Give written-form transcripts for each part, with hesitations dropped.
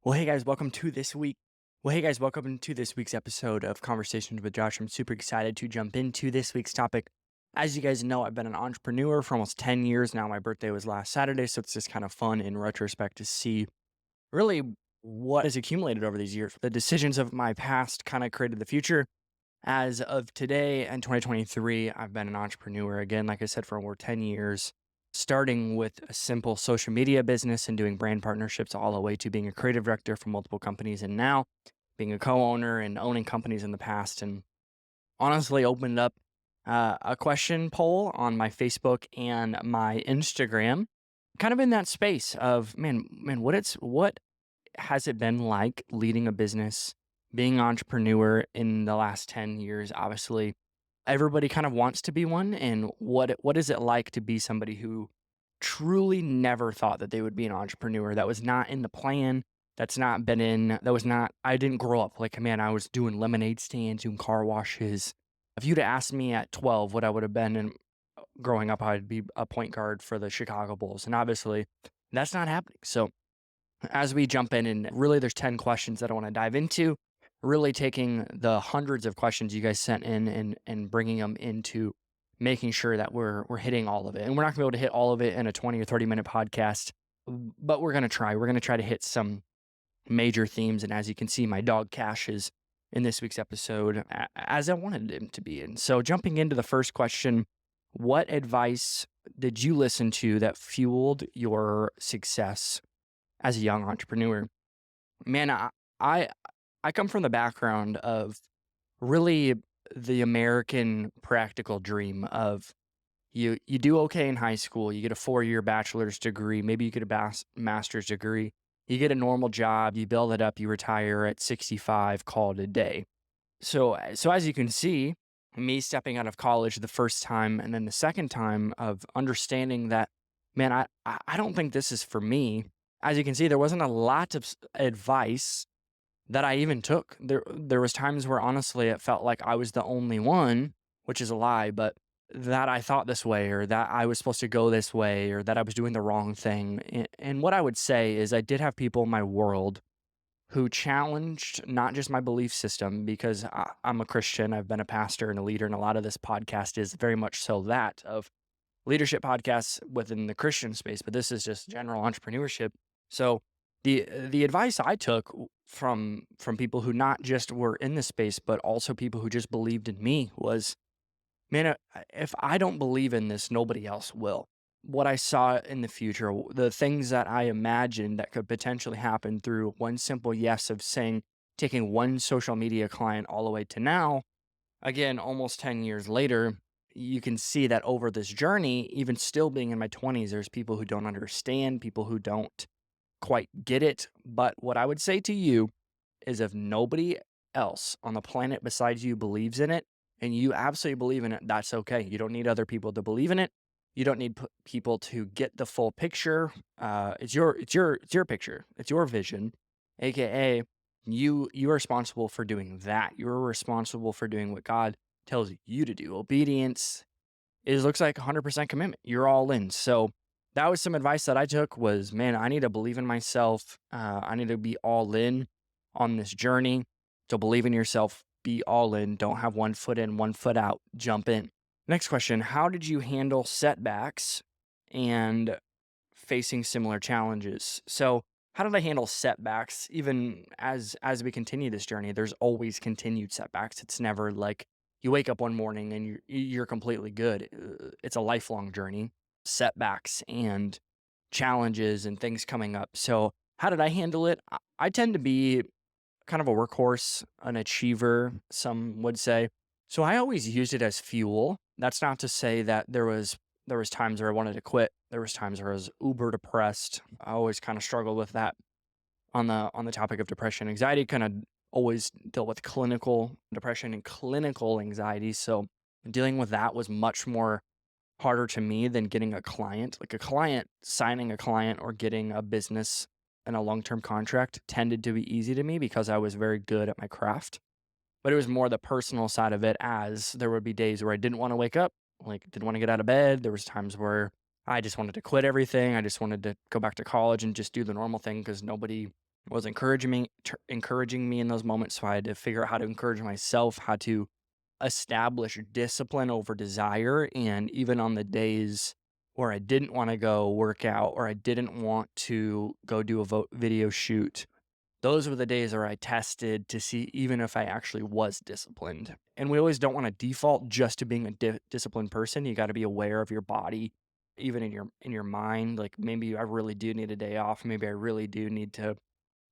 Well, hey guys, welcome to this week. Welcome to this week's episode of Conversations with Josh. I'm super excited to jump into this week's topic. As you guys know, I've been an entrepreneur for almost 10 years now. My birthday was last Saturday, so it's just kind of fun in retrospect to see really what has accumulated over these years. The decisions of my past kind of created the future. As of today in 2023, I've been an entrepreneur again, like I said, for over 10 years, starting with a simple social media business and doing brand partnerships all the way to being a creative director for multiple companies and now being a co-owner and owning companies in the past. And honestly, opened up a question poll on my Facebook and my Instagram, kind of in that space of man, what has it been like leading a business, being an entrepreneur in the last 10 years? Obviously, everybody kind of wants to be one. And what is it like to be somebody who truly never thought that they would be an entrepreneur? That was not in the plan. That was not, I didn't grow up like, man, I was doing lemonade stands, doing car washes. If you'd have asked me at 12 what I would have been and growing up, I'd be a point guard for the Chicago Bulls. And obviously, that's not happening. So, as we jump in, and really there's 10 questions that I want to dive into, really taking the hundreds of questions you guys sent in and bringing them into making sure that we're hitting all of it. And we're not gonna be able to hit all of it in a 20 or 30-minute podcast, but we're gonna try. We're gonna try to hit some major themes. And as you can see, my dog Cash is in this week's episode as I wanted him to be. And so jumping into the first question, what advice did you listen to that fueled your success as a young entrepreneur? Man, I I come from the background of really the American practical dream of you do okay in high school, you get a 4-year bachelor's degree, maybe you get a master's degree, you get a normal job, you build it up, you retire at 65, call it a day. So as you can see, me stepping out of college the first time and then the second time of understanding that, man, I don't think this is for me. As you can see, there wasn't a lot of advice that I even took. There was times where honestly it felt like I was the only one, which is a lie, but that I thought this way or that I was supposed to go this way or that I was doing the wrong thing. And what I would say is I did have people in my world who challenged not just my belief system because I'm a Christian, I've been a pastor and a leader, and a lot of this podcast is very much so that of leadership podcasts within the Christian space, but this is just general entrepreneurship. So the advice I took from people who not just were in the space, but also people who just believed in me was, man, if I don't believe in this, nobody else will. What I saw in the future, the things that I imagined that could potentially happen through one simple yes of saying, taking one social media client all the way to now, again, almost 10 years later, you can see that over this journey, even still being in my 20s, there's people who don't understand, people who don't quite get it. But what I would say to you is if nobody else on the planet besides you believes in it and you absolutely believe in it, that's okay. You don't need other people to believe in it. You don't need people to get the full picture. It's your picture. It's your vision, aka you're responsible for doing that. You're responsible for doing what God tells you to do. Obedience is looks like 100% commitment. You're all in. So that was some advice that I took was, man, I need to believe in myself. I need to be all in on this journey. So believe in yourself, be all in. Don't have one foot in, one foot out, jump in. Next question, how did you handle setbacks and facing similar challenges? So how did I handle setbacks even as we continue this journey? There's always continued setbacks. It's never like you wake up one morning and you're completely good. It's a lifelong journey, setbacks and challenges and things coming up. So how did I handle it? I tend to be kind of a workhorse, an achiever, some would say. So I always used it as fuel. That's not to say that there was times where I wanted to quit. There was times where I was uber depressed. I always kind of struggled with that on the topic of depression, anxiety. Kind of always dealt with clinical depression and clinical anxiety. So dealing with that was much more harder to me than getting a client. Like a client, signing a client or getting a business and a long-term contract tended to be easy to me because I was very good at my craft. But it was more the personal side of it, as there would be days where I didn't want to wake up, like didn't want to get out of bed. There was times where I just wanted to quit everything. I just wanted to go back to college and just do the normal thing because was encouraging me in those moments. So I had to figure out how to encourage myself, how to establish discipline over desire. And even on the days where I didn't want to go work out or I didn't want to go do a video shoot, those were the days where I tested to see even if I actually was disciplined. And we always don't want to default just to being a disciplined person. You got to be aware of your body, even in your mind. Like maybe I really do need a day off. Maybe I really do need to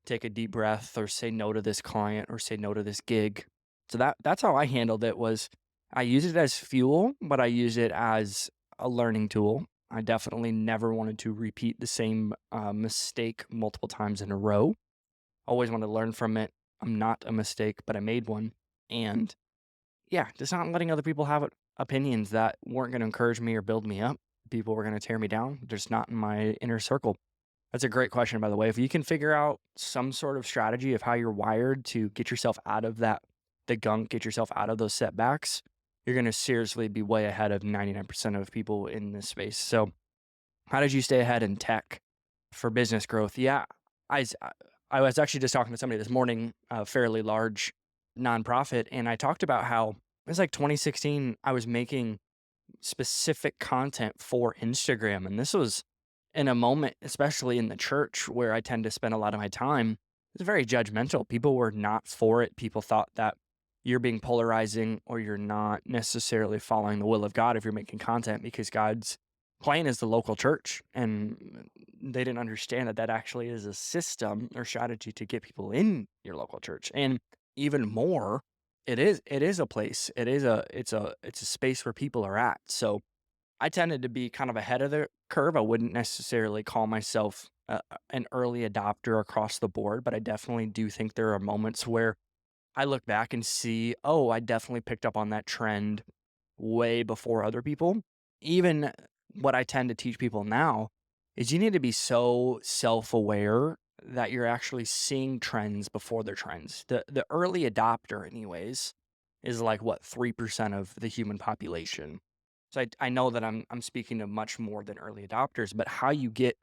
take a deep breath or say no to this client or say no to this gig. So that's how I handled it. Was I use it as fuel, but I use it as a learning tool. I definitely never wanted to repeat the same mistake multiple times in a row. Always want to learn from it. I'm not a mistake, but I made one. And yeah, just not letting other people have opinions that weren't going to encourage me or build me up. People were going to tear me down. Just not in my inner circle. That's a great question, by the way. If you can figure out some sort of strategy of how you're wired to get yourself out of the gunk, get yourself out of those setbacks, you're going to seriously be way ahead of 99% of people in this space. So, how did you stay ahead in tech for business growth? Yeah, I, s- I was actually just talking to somebody this morning, a fairly large nonprofit, and I talked about how it was like 2016, I was making specific content for Instagram. And this was in a moment, especially in the church where I tend to spend a lot of my time, it's very judgmental. People were not for it. People thought that you're being polarizing or you're not necessarily following the will of God if you're making content because God's plan is the local church. And they didn't understand that that actually is a system or strategy to get people in your local church. And even more, it is a place. It's a space where people are at. So I tended to be kind of ahead of the curve. I wouldn't necessarily call myself an early adopter across the board, but I definitely do think there are moments where I look back and see, oh, I definitely picked up on that trend way before other people. Even what I tend to teach people now is you need to be so self-aware that you're actually seeing trends before they're trends. The early adopter, anyways, is like what 3% of the human population. So I know that I'm speaking to much more than early adopters, but how you get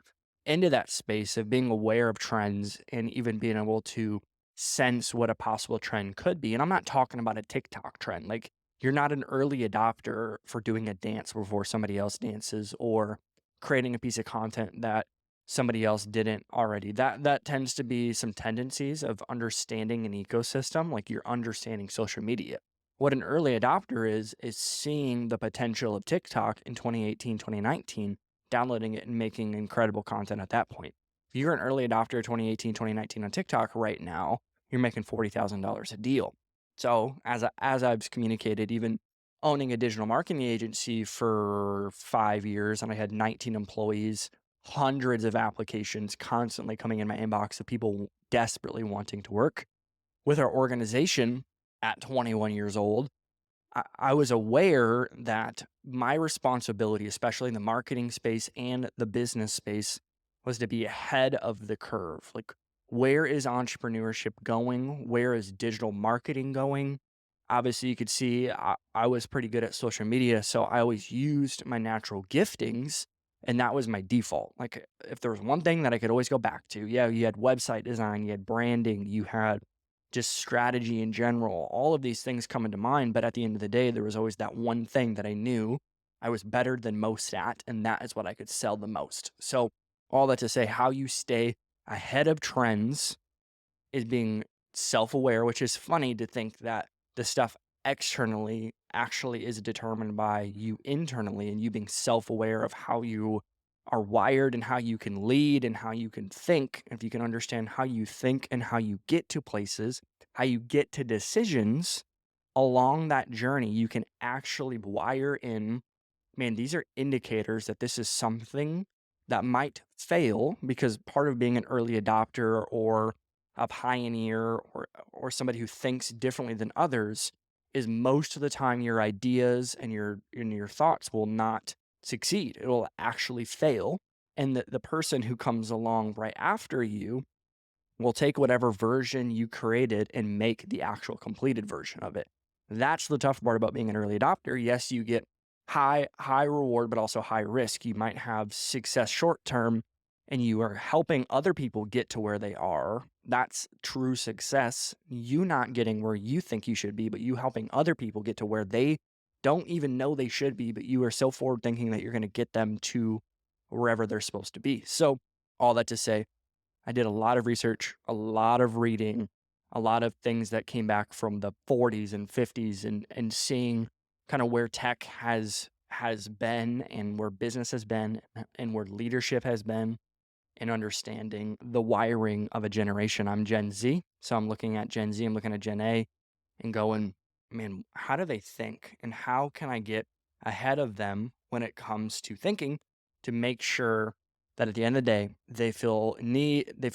into that space of being aware of trends and even being able to sense what a possible trend could be. And I'm not talking about a TikTok trend. Like you're not an early adopter for doing a dance before somebody else dances or creating a piece of content that somebody else didn't already. That tends to be some tendencies of understanding an ecosystem, like you're understanding social media. What an early adopter is seeing the potential of TikTok in 2018, 2019, downloading it and making incredible content at that point. If you're an early adopter 2018, 2019 on TikTok right now, you're making $40,000 a deal. So as I've communicated, even owning a digital marketing agency for 5 years, and I had 19 employees, hundreds of applications constantly coming in my inbox of people desperately wanting to work with our organization at 21 years old. I was aware that my responsibility, especially in the marketing space and the business space, was to be ahead of the curve. Like, where is entrepreneurship going? Where is digital marketing going? Obviously, you could see I was pretty good at social media, so I always used my natural giftings, and that was my default. Like, if there was one thing that I could always go back to, yeah, you had website design, you had branding, you had just strategy in general, all of these things come into mind. But at the end of the day, there was always that one thing that I knew I was better than most at, and that is what I could sell the most. So, all that to say, how you stay ahead of trends is being self aware, which is funny to think that the stuff externally actually is determined by you internally and you being self aware of how you are wired and how you can lead and how you can think. If you can understand how you think and how you get to places, how you get to decisions along that journey, you can actually wire in, man, these are indicators that this is something that might fail because part of being an early adopter or a pioneer or somebody who thinks differently than others is most of the time your ideas and your thoughts will not succeed. It will actually fail. And the person who comes along right after you will take whatever version you created and make the actual completed version of it. That's the tough part about being an early adopter. Yes, you get high reward, but also high risk. You might have success short term and you are helping other people get to where they are. That's true success. You not getting where you think you should be, but you helping other people get to where they don't even know they should be, but you are so forward thinking that you're going to get them to wherever they're supposed to be. So, all that to say, I did a lot of research, a lot of reading, a lot of things that came back from the 40s and 50s, and seeing kind of where tech has been and where business has been and where leadership has been, and understanding the wiring of a generation. I'm Gen Z, so I'm looking at Gen Z, I'm looking at Gen A and going, man, how do they think? And how can I get ahead of them when it comes to thinking to make sure that at the end of the day, they feel needed, they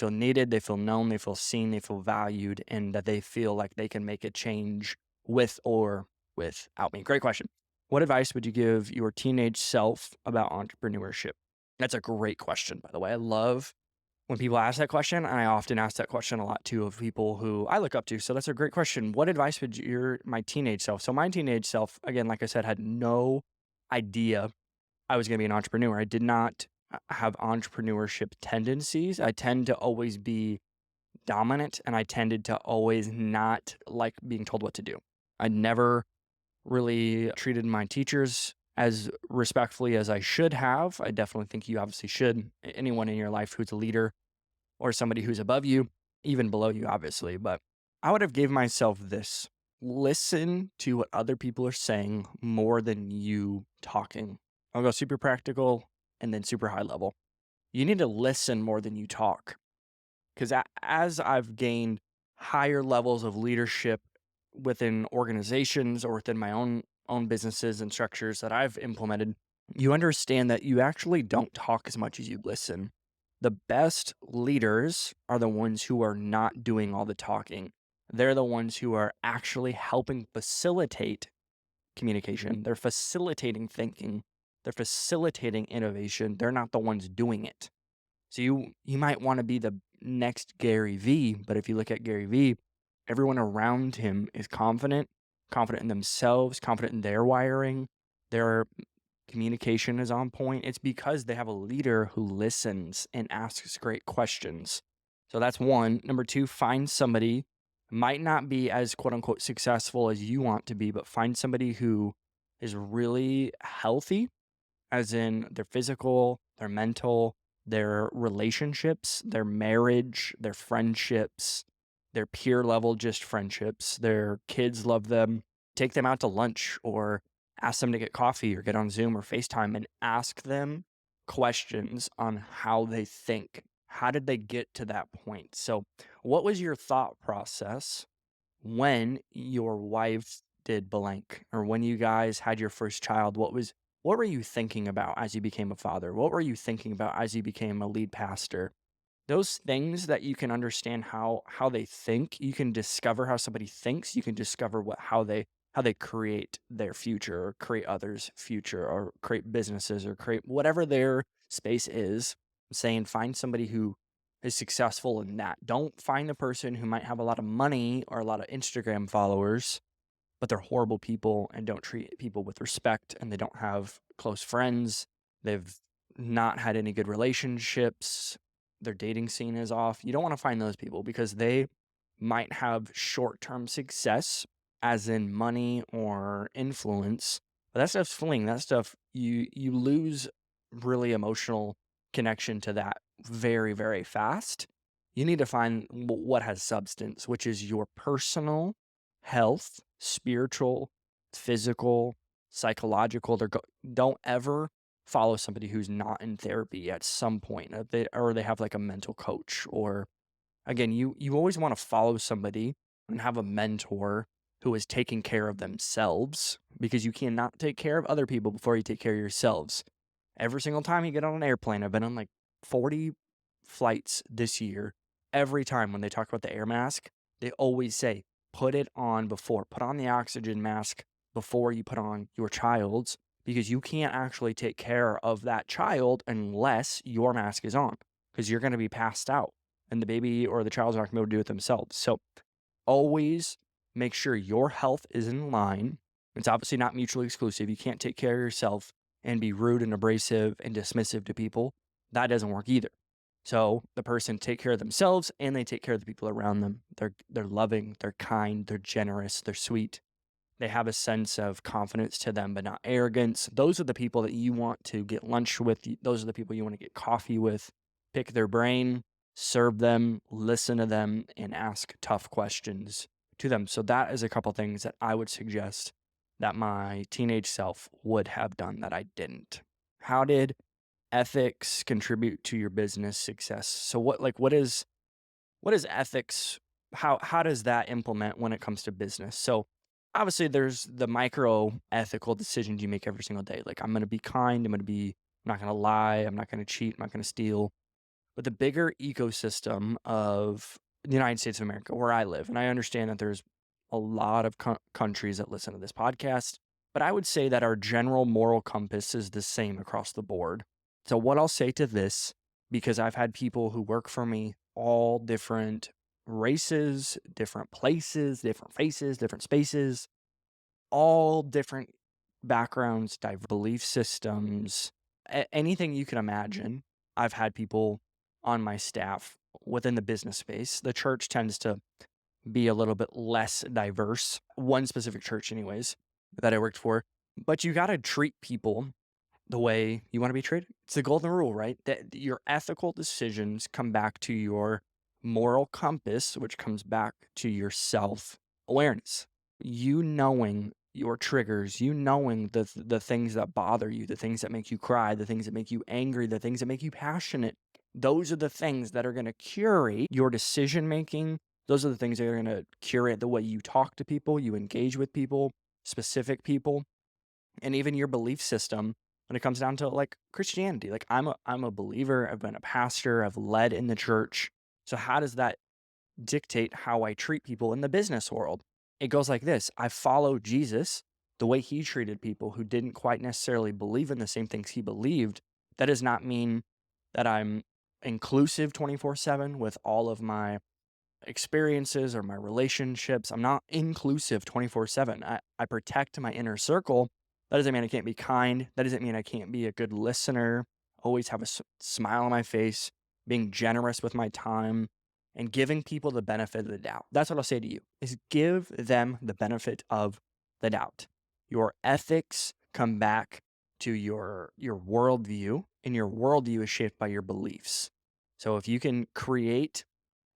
feel known, they feel seen, they feel valued, and that they feel like they can make a change with or without me. Great question. What advice would you give your teenage self about entrepreneurship? That's a great question, by the way. I love when people ask that question, and I often ask that question a lot too of people who I look up to. So that's a great question. What advice would my teenage self? So my teenage self, again, like I said, had no idea I was going to be an entrepreneur. I did not have entrepreneurship tendencies. I tend to always be dominant, and I tended to always not like being told what to do. I never really treated my teachers as respectfully as I should have. I definitely think you obviously should. Anyone in your life who's a leader or somebody who's above you, even below you, obviously. But I would have gave myself this: listen to what other people are saying more than you talking. I'll go super practical and then super high level. You need to listen more than you talk. Because as I've gained higher levels of leadership within organizations or within my own businesses and structures that I've implemented, you understand that you actually don't talk as much as you listen. The best leaders are the ones who are not doing all the talking. They're the ones who are actually helping facilitate communication. They're facilitating thinking. They're facilitating innovation. They're not the ones doing it. So you might want to be the next Gary Vee, but if you look at Gary Vee, everyone around him is confident, confident in themselves, confident in their wiring, their communication is on point. It's because they have a leader who listens and asks great questions. So that's one. Number two, find somebody, might not be as quote unquote successful as you want to be, but find somebody who is really healthy, as in their physical, their mental, their relationships, their marriage, their friendships, their peer level, just friendships. Their kids love them. Take them out to lunch or ask them to get coffee or get on Zoom or FaceTime and ask them questions on how they think. How did they get to that point? So, what was your thought process when your wife did blank, or when you guys had your first child? What were you thinking about as you became a father? What were you thinking about as you became a lead pastor? Those things that you can understand how they think, you can discover how somebody thinks, you can discover how they create their future or create others' future or create businesses or create whatever their space is. I'm saying find somebody who is successful in that. Don't find the person who might have a lot of money or a lot of Instagram followers, but they're horrible people and don't treat people with respect, and they don't have close friends. They've not had any good relationships. Their dating scene is off. You don't want to find those people because they might have short-term success, as in money or influence. But that stuff's fleeting. That stuff, you lose really emotional connection to that very, very fast. You need to find what has substance, which is your personal health, spiritual, physical, psychological. Don't ever follow somebody who's not in therapy at some point. Or they have like a mental coach. Or again, you always want to follow somebody and have a mentor who is taking care of themselves, because you cannot take care of other people before you take care of yourselves. Every single time you get on an airplane, I've been on like 40 flights this year. Every time when they talk about the air mask, they always say, put it on before, put on the oxygen mask before you put on your child's, because you can't actually take care of that child unless your mask is on, because you're going to be passed out and the baby or the child's not going to be able to do it themselves. So always make sure your health is in line. It's obviously not mutually exclusive. You can't take care of yourself and be rude and abrasive and dismissive to people. That doesn't work either. So the person take care of themselves and they take care of the people around them. They're loving, they're kind, they're generous, they're sweet. They have a sense of confidence to them, but not arrogance. Those are the people that you want to get lunch with. Those are the people you want to get coffee with. Pick their brain, serve them, listen to them, and ask tough questions to them. So that is a couple things that I would suggest that my teenage self would have done that I didn't. How did ethics contribute to your business success? So what is ethics? How does that implement when it comes to business? So obviously there's the micro ethical decisions you make every single day. Like I'm gonna be kind, I'm not gonna lie, I'm not gonna cheat, I'm not gonna steal. But the bigger ecosystem of the United States of America, where I live, and I understand that there's a lot of countries that listen to this podcast, but I would say that our general moral compass is the same across the board. So, what I'll say to this, because I've had people who work for me, all different races, different places, different faces, different spaces, all different backgrounds, diverse belief systems, anything you can imagine. I've had people on my staff within the business space. The church tends to be a little bit less diverse, one specific church, anyways, that I worked for. But you got to treat people the way you want to be treated. It's the golden rule, right? That your ethical decisions come back to your moral compass, which comes back to your self awareness. You knowing your triggers, you knowing the things that bother you, the things that make you cry, the things that make you angry, the things that make you passionate. Those are the things that are going to curate your decision making. Those are the things that are going to curate the way you talk to people, you engage with people, specific people, and even your belief system when it comes down to like Christianity. Like I'm a believer, I've been a pastor, I've led in the church. So how does that dictate how I treat people in the business world? It goes like this. I follow Jesus, the way he treated people who didn't quite necessarily believe in the same things he believed. That does not mean that I'm inclusive 24/7 with all of my experiences or my relationships. I'm not inclusive 24/7. I protect my inner circle. That doesn't mean I can't be kind. That doesn't mean I can't be a good listener, always have a smile on my face, being generous with my time, and giving people the benefit of the doubt. That's what I'll say to you is give them the benefit of the doubt. Your ethics come back to your worldview, and your worldview is shaped by your beliefs. So if you can create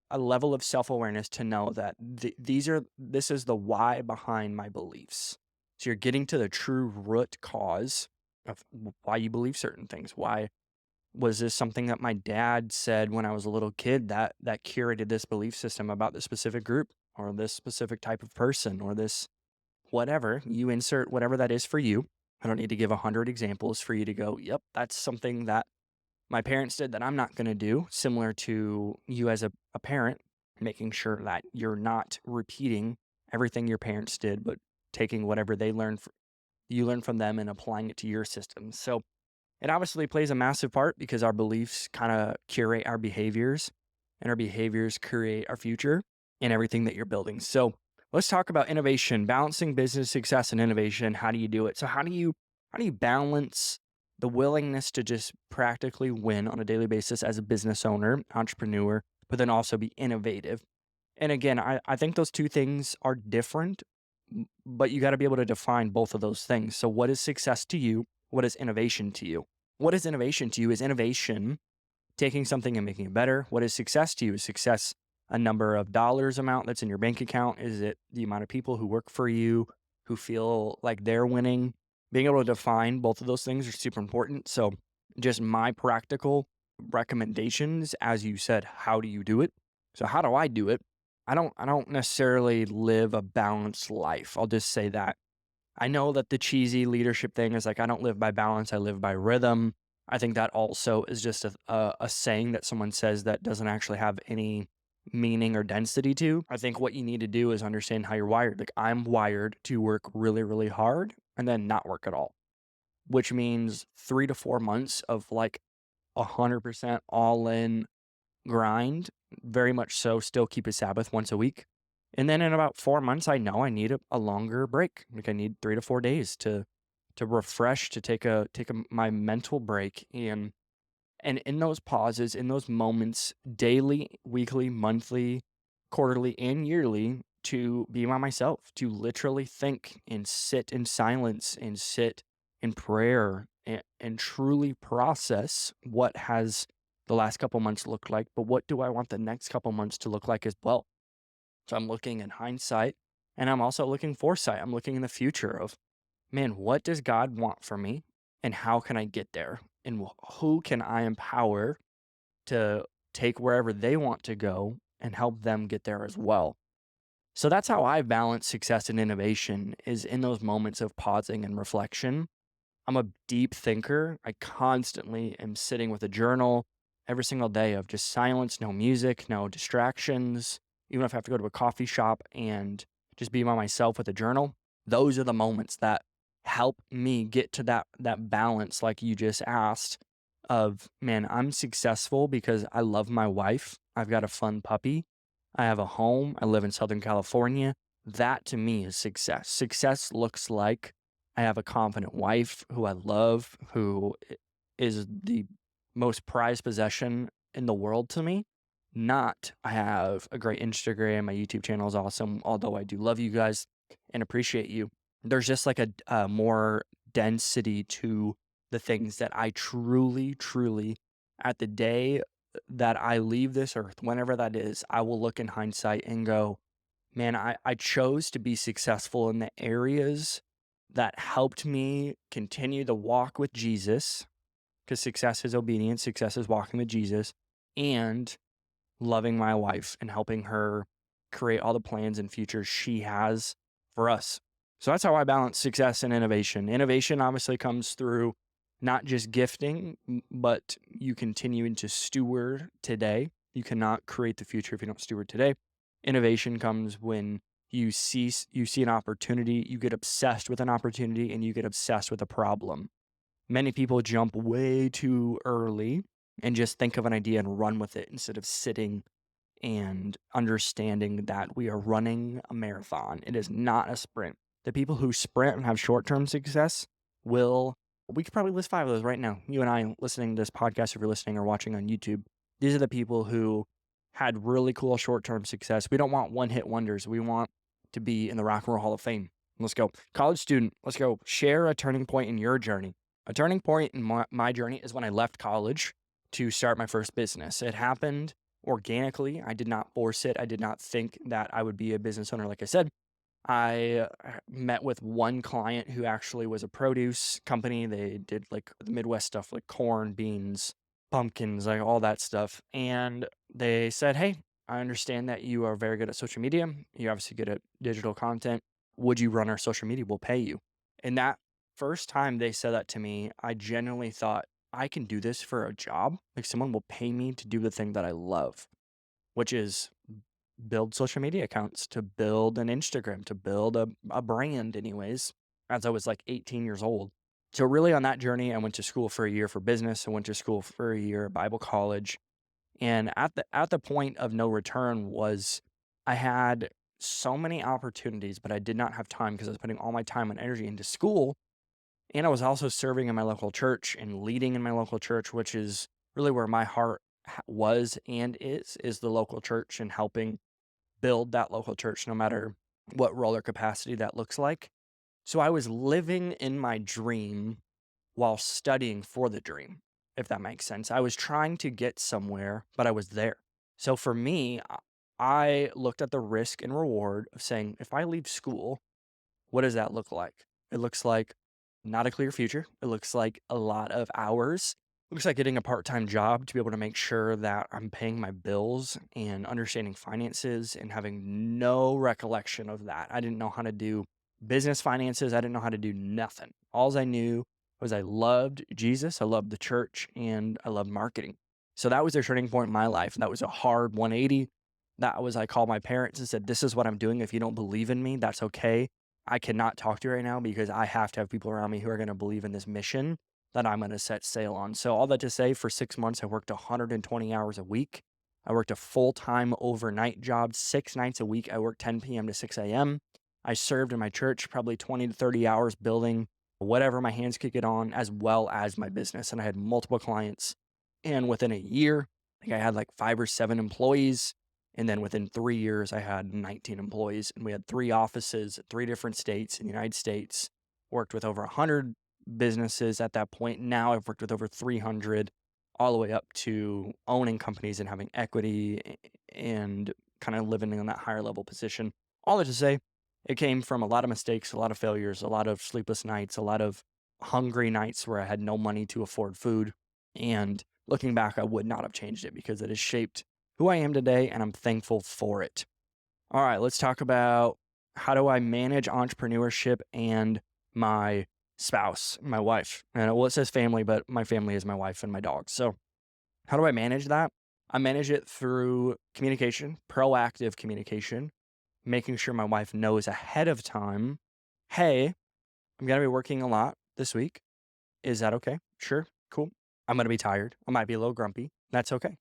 a level of self-awareness to know that this is the why behind my beliefs. So you're getting to the true root cause of why you believe certain things. Why was this something that my dad said when I was a little kid that curated this belief system about this specific group or this specific type of person or this whatever, you insert whatever that is for you. I don't need to give 100 examples for you to go, yep, that's something that my parents did that I'm not going to do, similar to you as a parent, making sure that you're not repeating everything your parents did, but taking whatever you learn from them and applying it to your system. So it obviously plays a massive part because our beliefs kind of curate our behaviors, and our behaviors create our future and everything that you're building. So let's talk about innovation, balancing business success and innovation. How do you do it? So how do you balance the willingness to just practically win on a daily basis as a business owner, entrepreneur, but then also be innovative? And again, I think those two things are different, but you got to be able to define both of those things. So, what is success to you? What is innovation to you? What is innovation to you? Is innovation taking something and making it better? What is success to you? Is success a number of dollars amount that's in your bank account? Is it the amount of people who work for you who feel like they're winning? Being able to define both of those things are super important. So, just my practical recommendations, as you said, how do you do it? So, how do I do it? I don't necessarily live a balanced life. I'll just say that. I know that the cheesy leadership thing is like, I don't live by balance, I live by rhythm. I think that also is just a saying that someone says that doesn't actually have any meaning or density to. I think what you need to do is understand how you're wired. Like, I'm wired to work really, really hard and then not work at all, which means 3 to 4 months of like 100% all in grind, very much so, still keep a Sabbath once a week. And then in about 4 months, I know I need a longer break. Like I need 3 to 4 days to refresh, to take my mental break. And And in those pauses, in those moments, daily, weekly, monthly, quarterly, and yearly, to be by myself, to literally think and sit in silence and sit in prayer and truly process what has the last couple months looked like, but what do I want the next couple months to look like as well? So I'm looking in hindsight and I'm also looking foresight. I'm looking in the future of, man, what does God want for me and how can I get there? And who can I empower to take wherever they want to go and help them get there as well? So that's how I balance success and innovation is in those moments of pausing and reflection. I'm a deep thinker. I constantly am sitting with a journal every single day of just silence, no music, no distractions. Even if I have to go to a coffee shop and just be by myself with a journal, those are the moments that help me get to that balance like you just asked of, man, I'm successful because I love my wife. I've got a fun puppy. I have a home. I live in Southern California. That to me is success. Success looks like I have a confident wife who I love, who is the most prized possession in the world to me. Not I have a great Instagram, my YouTube channel is awesome, although I do love you guys and appreciate you. There's just like a more density to the things that I truly, truly, at the day that I leave this earth, whenever that is, I will look in hindsight and go, man, I chose to be successful in the areas that helped me continue the walk with Jesus, because success is obedience, success is walking with Jesus, and loving my wife and helping her create all the plans and futures she has for us. So that's how I balance success and innovation. Innovation obviously comes through not just gifting, but you continuing to steward today. You cannot create the future if you don't steward today. Innovation comes when you see an opportunity, you get obsessed with an opportunity, and you get obsessed with a problem. Many people jump way too early and just think of an idea and run with it instead of sitting and understanding that we are running a marathon. It is not a sprint. The people who sprint and have short-term success will, we could probably list 5 of those right now. You and I listening to this podcast, if you're listening or watching on YouTube, these are the people who had really cool short-term success. We don't want one-hit wonders. We want to be in the Rock and Roll Hall of Fame. Let's go. College student, let's go. Share a turning point in your journey. A turning point in my journey is when I left college to start my first business. It happened organically. I did not force it. I did not think that I would be a business owner. Like I said, I met with one client who actually was a produce company. They did like the Midwest stuff, like corn, beans, pumpkins, like all that stuff. And they said, hey, I understand that you are very good at social media. You're obviously good at digital content. Would you run our social media? We'll pay you. And that first time they said that to me, I genuinely thought, I can do this for a job. Like someone will pay me to do the thing that I love, which is build social media accounts, to build an Instagram, to build a brand anyways, as I was like 18 years old. So really on that journey, I went to school for a year for business. I went to school for a year at Bible college. And at the point of no return was I had so many opportunities, but I did not have time because I was putting all my time and energy into school. And I was also serving in my local church and leading in my local church, which is really where my heart was and is the local church and helping build that local church, no matter what role or capacity that looks like. So I was living in my dream while studying for the dream, if that makes sense. I was trying to get somewhere, but I was there. So for me, I looked at the risk and reward of saying, if I leave school, what does that look like? It looks like not a clear future. It looks like a lot of hours. It looks like getting a part-time job to be able to make sure that I'm paying my bills and understanding finances and having no recollection of that. I didn't know how to do business finances. I didn't know how to do nothing. All I knew was I loved Jesus, I loved the church, and I loved marketing. So that was a turning point in my life. That was a hard 180. That was, I called my parents and said, this is what I'm doing. If you don't believe in me, that's okay. I cannot talk to you right now because I have to have people around me who are going to believe in this mission that I'm going to set sail on. So all that to say, for 6 months, I worked 120 hours a week. I worked a full-time overnight job, 6 nights a week. I worked 10 p.m. to 6 a.m. I served in my church probably 20 to 30 hours building whatever my hands could get on, as well as my business. And I had multiple clients And within a year, I think I had like 5 or 7 employees. And then within 3 years, I had 19 employees. And we had 3 offices, 3 different states in the United States, worked with over 100 businesses at that point. Now I've worked with over 300, all the way up to owning companies and having equity and kind of living in that higher level position. All that to say, it came from a lot of mistakes, a lot of failures, a lot of sleepless nights, a lot of hungry nights where I had no money to afford food. And looking back, I would not have changed it because it has shaped who I am today, and I'm thankful for it. All right, let's talk about how do I manage entrepreneurship and my spouse, my wife. And well, it says family, but my family is my wife and my dog. So, how do I manage that? I manage it through communication, proactive communication, making sure my wife knows ahead of time, hey, I'm going to be working a lot this week. Is that okay? Sure. Cool. I'm going to be tired. I might be a little grumpy. That's okay.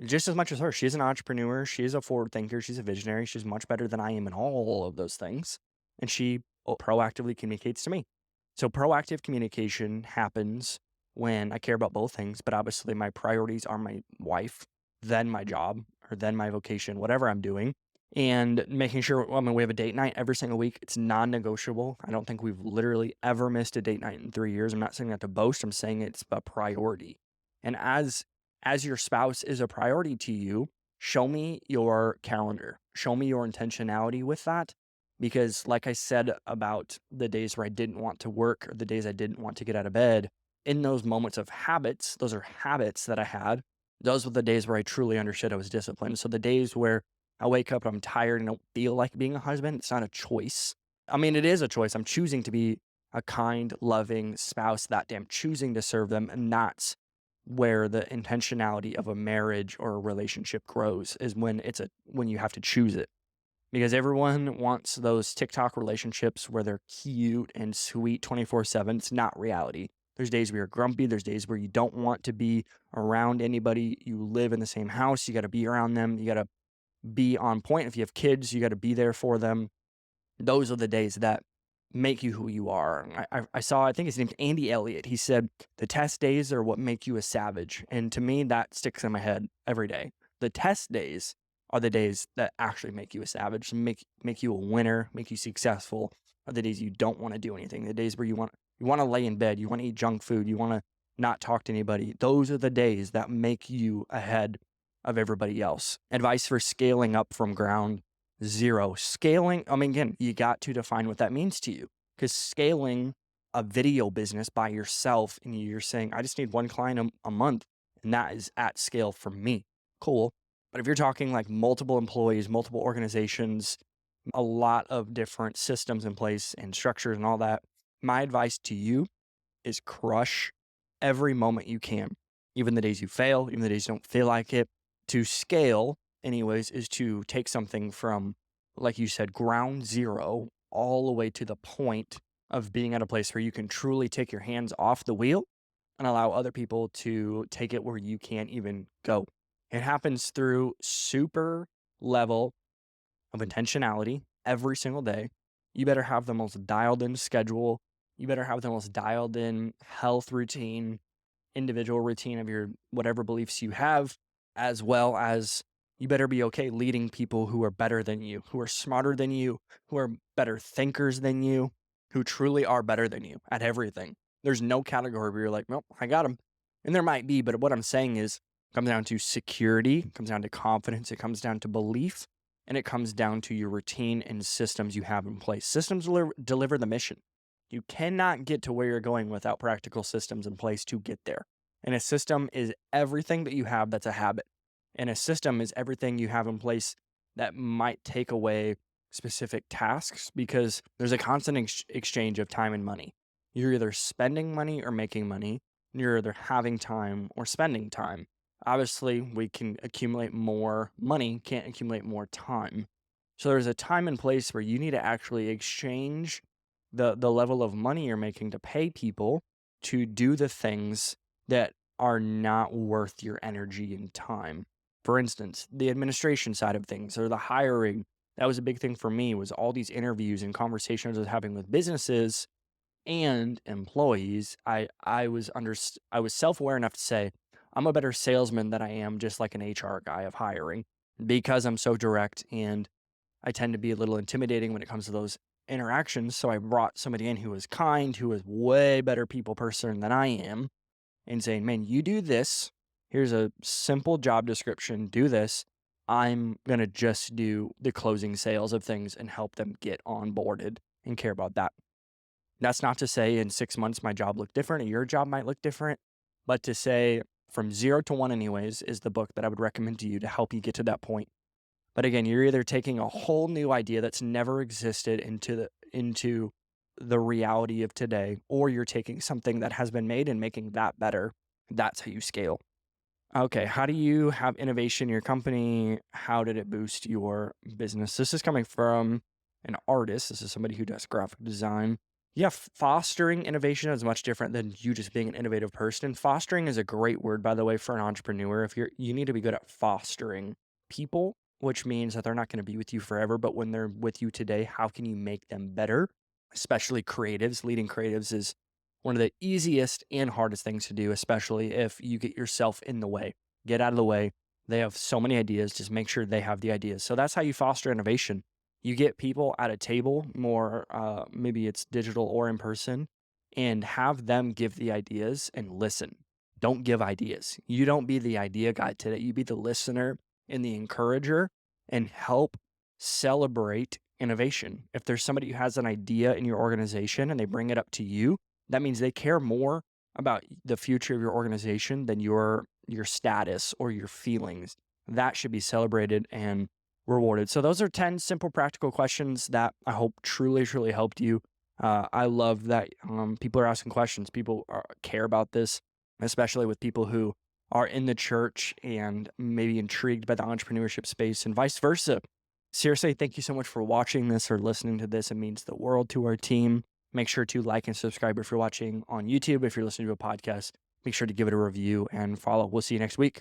Just as much as her. She's an entrepreneur. She's a forward thinker. She's a visionary. She's much better than I am in all of those things. And she proactively communicates to me. So proactive communication happens when I care about both things, but obviously my priorities are my wife, then my job, or then my vocation, whatever I'm doing. And making sure, I mean, we have a date night every single week. It's non-negotiable. I don't think we've literally ever missed a date night in 3 years. I'm not saying that to boast. I'm saying it's a priority. And as your spouse is a priority to you, show me your calendar. Show me your intentionality with that. Because like I said about the days where I didn't want to work or the days I didn't want to get out of bed, in those moments of habits, those are habits that I had. Those were the days where I truly understood I was disciplined. So the days where I wake up and I'm tired and don't feel like being a husband, it's not a choice. I mean, it is a choice. I'm choosing to be a kind, loving spouse that day. I'm choosing to serve them, and that's where the intentionality of a marriage or a relationship grows, is when you have to choose it. Because everyone wants those TikTok relationships where they're cute and sweet 24/7. It's not reality. There's days where you're grumpy. There's days where you don't want to be around anybody. You live in the same house. You got to be around them. You got to be on point. If you have kids, you got to be there for them. Those are the days that make you who you are. I saw, I think his name's Andy Elliott. He said, the test days are what make you a savage. And to me, that sticks in my head every day. The test days are the days that actually make you a savage, make you a winner, make you successful, are the days you don't want to do anything. The days where you want to lay in bed, you want to eat junk food, you want to not talk to anybody. Those are the days that make you ahead of everybody else. Advice for scaling up from ground zero. Scaling, I mean, again, you got to define what that means to you, because scaling a video business by yourself and you're saying, I just need one client a month, and that is at scale for me. Cool. But if you're talking like multiple employees, multiple organizations, a lot of different systems in place and structures and all that, my advice to you is crush every moment you can, even the days you fail, even the days you don't feel like it. To scale, anyways, is to take something from, like you said, ground zero all the way to the point of being at a place where you can truly take your hands off the wheel and allow other people to take it where you can't even go. It happens through super level of intentionality every single day. You better have the most dialed in schedule. You better have the most dialed in health routine, individual routine of your whatever beliefs you have, as well as you better be okay leading people who are better than you, who are smarter than you, who are better thinkers than you, who truly are better than you at everything. There's no category where you're like, nope, I got them. And there might be, but what I'm saying is, it comes down to security, it comes down to confidence, it comes down to belief, and it comes down to your routine and systems you have in place. Systems deliver the mission. You cannot get to where you're going without practical systems in place to get there. And a system is everything that you have that's a habit. And a system is everything you have in place that might take away specific tasks, because there's a constant exchange of time and money. You're either spending money or making money. You're either having time or spending time. Obviously, we can accumulate more money, can't accumulate more time. So there's a time and place where you need to actually exchange the level of money you're making to pay people to do the things that are not worth your energy and time. For instance, the administration side of things or the hiring, that was a big thing for me, was all these interviews and conversations I was having with businesses and employees. I was self-aware enough to say, I'm a better salesman than I am just like an HR guy of hiring because I'm so direct and I tend to be a little intimidating when it comes to those interactions. So I brought somebody in who was kind, who was way better people person than I am, and saying, man, you do this. Here's a simple job description. Do this. I'm going to just do the closing sales of things and help them get onboarded and care about that. That's not to say in 6 months my job looked different, or your job might look different, but to say from 0 to 1, anyways, is the book that I would recommend to you to help you get to that point. But again, you're either taking a whole new idea that's never existed into the reality of today, or you're taking something that has been made and making that better. That's how you scale. Okay, how do you have innovation in your company? How did it boost your business? This is coming from an artist. This is somebody who does graphic design. Yeah, fostering innovation is much different than you just being an innovative person. Fostering is a great word, by the way, for an entrepreneur. If you need to be good at fostering people, which means that they're not going to be with you forever, but when they're with you today, how can you make them better? Especially creatives. Leading creatives is one of the easiest and hardest things to do, especially if you get yourself in the way. Get out of the way. They have so many ideas. Just make sure they have the ideas. So that's how you foster innovation. You get people at a table, more maybe it's digital or in person, and have them give the ideas and listen. Don't give ideas. You don't be the idea guy today. You be the listener and the encourager and help celebrate innovation. If there's somebody who has an idea in your organization and they bring it up to you, that means they care more about the future of your organization than your status or your feelings. That should be celebrated and rewarded. So those are 10 simple practical questions that I hope truly, truly helped you. I love that people are asking questions. People care about this, especially with people who are in the church and maybe intrigued by the entrepreneurship space and vice versa. Seriously, thank you so much for watching this or listening to this. It means the world to our team. Make sure to like and subscribe if you're watching on YouTube. If you're listening to a podcast, make sure to give it a review and follow. We'll see you next week.